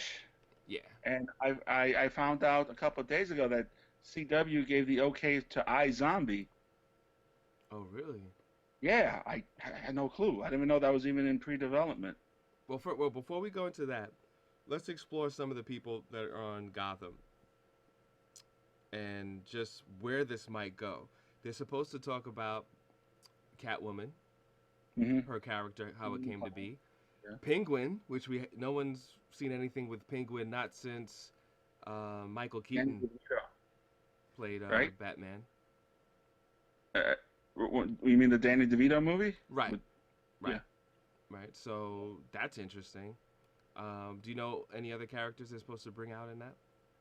Flash, Yeah. and I found out a couple of days ago that CW gave the okay to iZombie. Oh, really? Yeah, I had no clue. I didn't even know that was even in pre-development. Well, before we go into that, let's explore some of the people that are on Gotham and just where this might go. They're supposed to talk about Catwoman, Hmm. her character, how it came to be. Yeah. Penguin, which we no one's seen anything with Penguin not since Michael Danny Keaton DeVito, played right? Batman. You mean the Danny DeVito movie? Right, With, right, yeah. right. So that's interesting. Do you know any other characters they're supposed to bring out in that?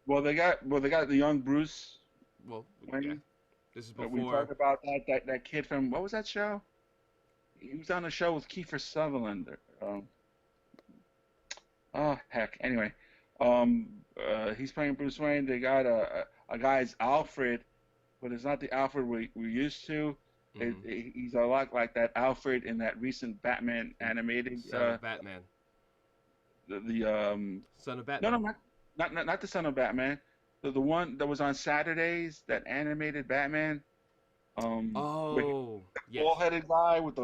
Well they got the young Bruce Well, yeah, Wayne. this is We before. talked about that kid from what was that show? He was on a show with Kiefer Sutherland. Oh heck. Anyway, he's playing Bruce Wayne. They got a guy's Alfred, but it's not the Alfred we used to. Hmm. He's a lot like that Alfred in that recent Batman And animated. Son of Batman. The Son of No, no, Batman. not the son of Batman. The one that was on Saturdays, that animated Batman. Where he, Oh, the yes. bald-headed guy with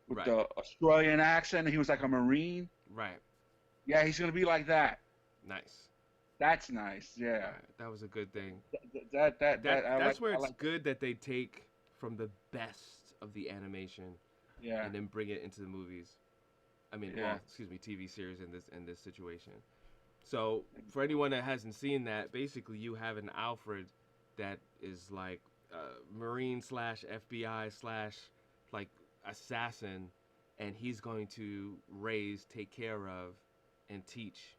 Right, the Australian accent. He was like a Marine. right. Yeah, he's gonna be like that. Nice. That's nice. Yeah, Right. That was a good thing. that I like. That's where I it's like. good that they take from the best of the animation Yeah, and then bring it into the movies. I mean, well, yeah. excuse me, TV series in this situation. So for anyone that hasn't seen that, basically you have an Alfred that is like Marine slash FBI slash like assassin, and he's going to raise, take care of, and teach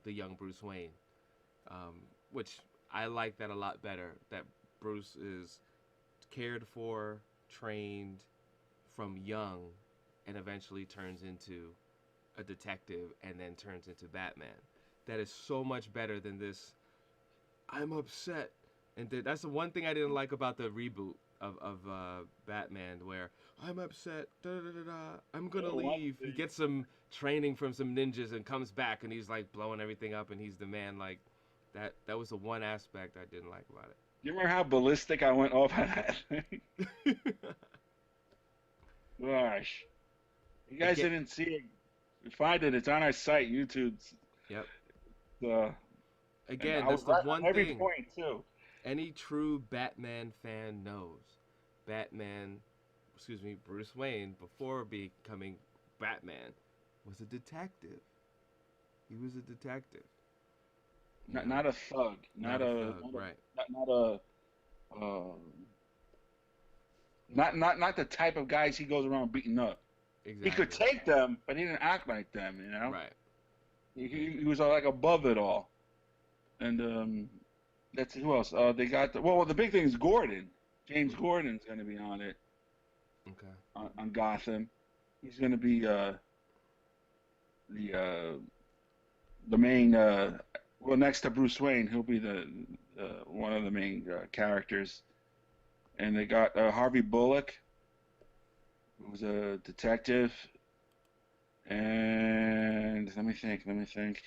the young Bruce Wayne, which I like that a lot better. That Bruce is cared for, trained from young, and eventually turns into a detective and then turns into Batman. That is so much better than this. I'm upset, and that's the one thing I didn't like about the reboot of Batman, where I'm upset. Da, da, da, da, I'm gonna One leave. He thing. gets some training from some ninjas and comes back, and he's like blowing everything up, and he's the man. Like that. That was the one aspect I didn't like about You remember how ballistic I went off on that thing? it. Gosh, you guys Again. didn't see it. Find it. It's on our site, YouTube. Yep. Uh, and Again, I was that's the right one on every thing point too. any true Batman fan knows. Batman, excuse me, Bruce Wayne, before becoming Batman, was a detective. He was a detective, you Not know, not a thug, not a thug, right? not a not the type of guys he goes around beating up. He could Exactly. take them, but he didn't act like them. Right. He was like above it all. And that's who else? They got the big thing is Gordon. James Hmm. Gordon's going to be on it Okay. on Gotham. He's going to be the the main next to Bruce Wayne, he'll be the one of the main characters. And they got Harvey Bullock, who's a detective. And let me think.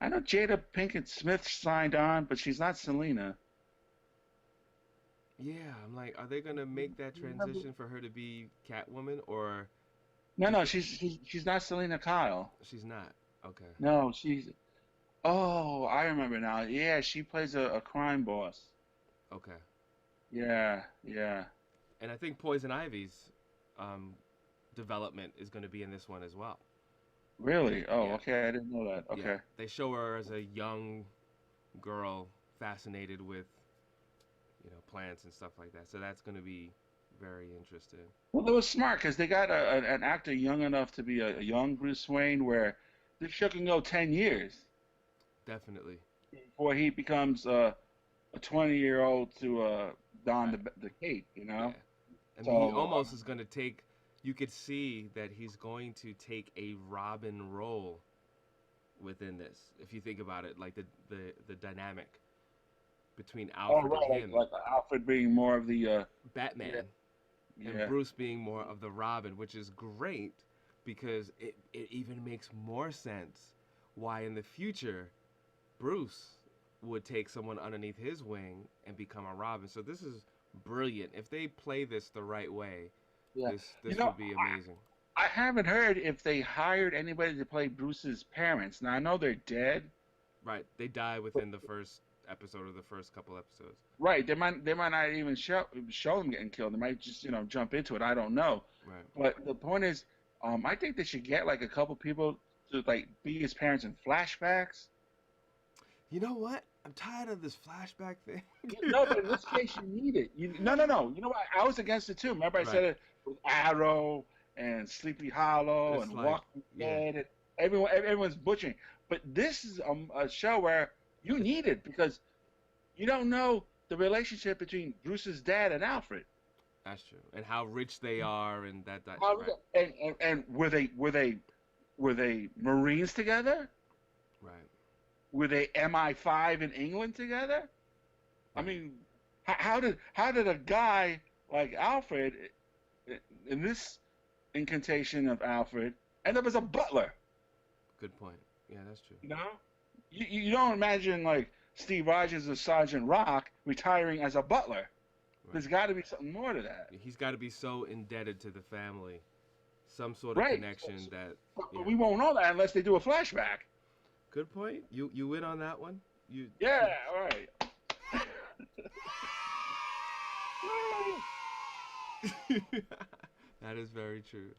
I know Jada Pinkett Smith signed on, but she's not Selena. Yeah, I'm like, are they gonna make that transition for her to be Catwoman, or No, no, because she's not Selena Kyle. she's not? Okay. No, she's. Oh, I remember now. Yeah, she plays a crime boss. Okay. Yeah, yeah. And I think Poison Ivy's um, development is going to be in this one as well. Really? Oh, Yeah, okay. I didn't know that. yeah. Okay. They show her as a young girl fascinated with plants and stuff like that. So that's going to be very interesting. Well, it was smart because they got an actor young enough to be a young Bruce Wayne, where this show can go 10 years Definitely. before he becomes a 20-year-old to don Right. the cape. Yeah. I mean, he So almost is going to take. You could see that he's going to take a Robin role within this. If you think about it, like the dynamic between oh Alfred and right, him, like Alfred being more of the yeah, Batman, and yeah. Bruce being more of the Robin, which is great because it even makes more sense why in the future Bruce would take someone underneath his wing and become a Robin. So this is brilliant. If they play this the right way, Yeah. You this know, would be amazing. I haven't heard if they hired anybody to play Bruce's parents. Now I know they're dead. Right. They die within the first episode or the first couple episodes. Right. They might not even show them getting killed. They might just jump into it. I don't know. Right. But the point is, I think they should get like a couple people to like be his parents in flashbacks. You know what? I'm tired of this flashback thing. No, but in this case, you need it. No. You know what? I was against it too. Remember, I said Right. it with Arrow and Sleepy Hollow It's and like, Walking yeah, Dead. And everyone's butchering. But this is a show where you need it because you don't know the relationship between Bruce's dad and Alfred. that's true. And how rich they are, and that How, right, and were they Marines together? right, Were they MI5 in England together? I right. mean, how did a guy like Alfred in this incantation of Alfred end up as a butler? Good point. Yeah, that's true. You know, you don't imagine like Steve Rogers or Sergeant Rock retiring as a butler. Right. There's got to be something more to that, He's got to be so indebted to the family, some sort of right? connection that, yeah. But we won't know that unless they do a flashback. Good point. You win on that one. You. Yeah, all right. That is very true.